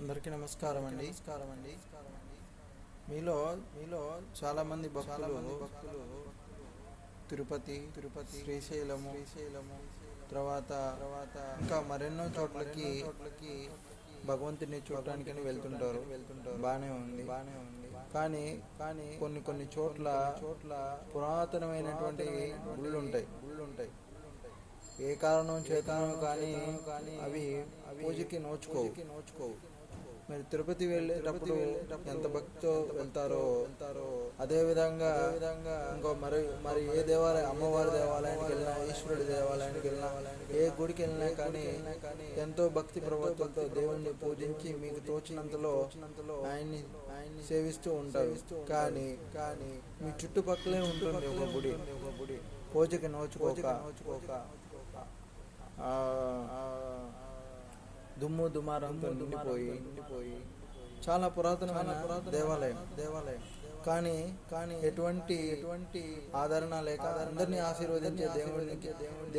అందరికీ నమస్కారం అండి. మీలో చాలా మంది భక్తులు తిరుపతి శ్రీశైలము తర్వాత ఇంకా మరెన్నో చోట్లకి భగవంతుని చూడటానికి వెళ్తుంటారు. బాగానే ఉంది. కానీ కొన్ని చోట్ల పురాతనమైనటువంటి గుళ్ళు ఉంటాయి. ఏ కారణం చేతనో కానీ అవి పూజకి నోచుకోవు. మీరు తిరుపతి వెళ్ళేటప్పుడు ఎంత భక్తితో వెళ్తారో అదే విధంగా ఇంకో మరి ఏ దేవాలయం, అమ్మవారి దేవాలయానికి వెళ్ళినా, ఈశ్వరుడి దేవాలయానికి వెళ్ళినా, ఏ గుడికి వెళ్ళినా కానీ ఎంతో భక్తి ప్రవర్తనతో దేవుణ్ణి పూజించి మీకు తోచినంతలో ఆయన్ని సేవిస్తూ ఉంటారు. కానీ మీ చుట్టుపక్కలే ఉంటుంది ఒక గుడి, పూజకి నోచుకోక దుమ్ము దుమారంతో నిండిపోయి చాలా పురాతనమైన దేవాలయం కానీ ఎటువంటి ఆదరణ లేక అందరినీ ఆశీర్వదించే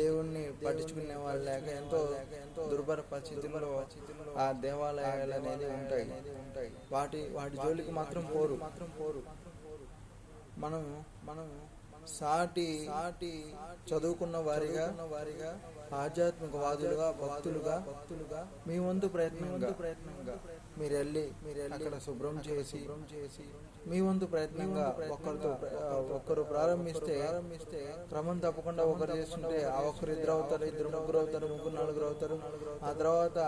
దేవుణ్ణి పట్టించుకునే వాళ్ళు లేక ఎంతో దుర్భర పరిస్థితుల్లో ఆ దేవాలయాలు అనేది ఉంటాయి. వాటి జోలికి మాత్రం పోరు. మనం సాటి చదువుకున్న వారిగా ఆధ్యాత్మిక వాదులుగా భక్తులుగా మీ వంతు ప్రయత్నంగా మీరు వెళ్ళి అక్కడ శుభ్రం చేసి మీ వంతు ప్రయత్నంగా ఒక్కరు ప్రారంభిస్తే క్రమం తప్పకుండా ఒకరు చేస్తుంటే ఆ ఒక్కరు ఇద్దరు ముగ్గురు అవుతారు, నలుగురు అవుతారు. ఆ తర్వాత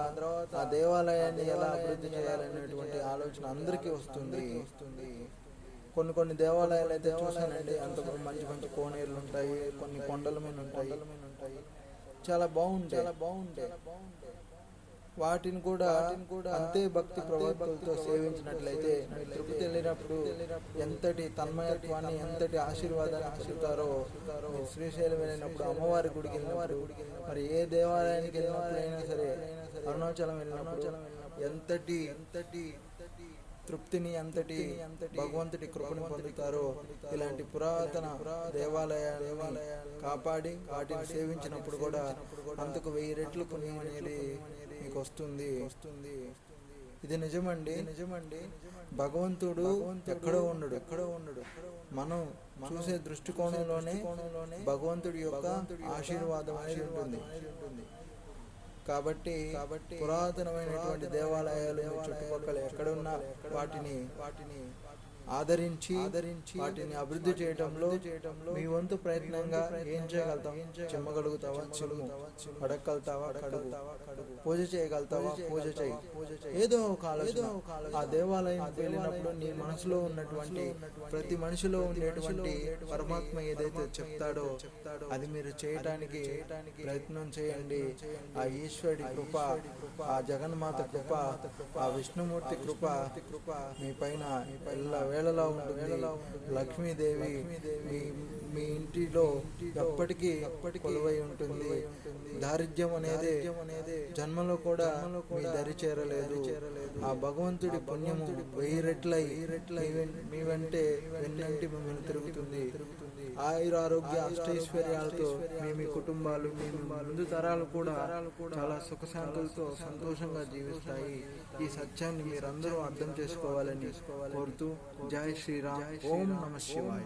ఆ దేవాలయాన్ని ఎలా అభివృద్ధి చేయాలనేటువంటి ఆలోచన అందరికీ వస్తుంది. కొన్ని దేవాలయాలు అయితే చూసానండి, అంత మంచి కోనేరులు ఉంటాయి, కొన్ని కొండల మీద ఉంటాయి, చాలా బాగుంటాయి. వాటిని కూడా అంతే భక్తి ప్రవర్తనతో సేవించినట్లయితే తిరుపతి వెళ్ళినప్పుడు ఎంతటి తన్మయత్వాన్ని, ఎంతటి ఆశీర్వాదాన్ని పొందుతారో, శ్రీశైలం వెళ్ళినప్పుడు, అమ్మవారి గుడికి వెళ్ళినప్పుడు, మరి ఏ దేవాలయానికి వెళ్ళినప్పుడైనా సరే, అరుణాచలం వెళ్ళినప్పుడు ఎంతటి తృప్తిని, అంతటి భగవంతుడి కృపను పొందుతారో ఇలాంటి పురాతన దేవాలయాలను కాపాడి వాటిని సేవించినప్పుడు కూడా అంతకు 1000 రెట్లు పుణ్యం అనేది మీకు వస్తుంది. ఇది నిజమండి. భగవంతుడు ఎక్కడో ఉండడు. మనం చూసే దృష్టికోణంలోనే భగవంతుడి యొక్క ఆశీర్వాదం అనేది ఉంటుంది. కాబట్టి పురాతనమైనటువంటి దేవాలయాలు చుట్టుపక్కల ఎక్కడున్నా వాటిని ఆదరించి వాటిని అభివృద్ధి చేయటంలో మీ వంతు ప్రయత్నంగా ఏం చేయగలుగుతాం? చెమ్మగలుగుతావా? చెమ్ము. అడగలుగుతావా? కడుగు. పూజ చేయగలుగుతావా? పూజ చేయి. ఏదో ఒక ఆలోచన. ఆ దేవాలయం వెళ్ళినప్పుడు నీ మనసులో ఉన్నటువంటి, ప్రతి మనిషిలో ఉండేటువంటి పరమాత్మ ఏదైతే చెప్తాడో అది మీరు చేయటానికి ప్రయత్నం చేయండి. ఆ ఈశ్వరుడి కృప, ఆ జగన్మాత కృప, ఆ విష్ణుమూర్తి కృప మీ పైన వేళలా ఉంటుంది. లక్ష్మీదేవి మీ ఇంటిలో ఎప్పటికీ కొలువై ఉంటుంది. దారిద్ర్యం అనేది జన్మలో కూడా మీ దరి చేరలేదు. ఆ భగవంతుడి పుణ్యము 1000 రెట్లై మీ వెంటే వెన్నంటి మిమ్మల్ని తిరుగుతుంది. ఆయురారోగ్య అష్టైశ్వర్యాలతో మీ కుటుంబాలు, మీ ముందు తరాలు కూడా చాలా సుఖశాంతులతో సంతోషంగా జీవిస్తాయి. ఈ సత్యాన్ని మీరందరూ అర్థం చేసుకోవాలని కోరుతూ జై శ్రీరామ్. ఓం నమః శివాయ.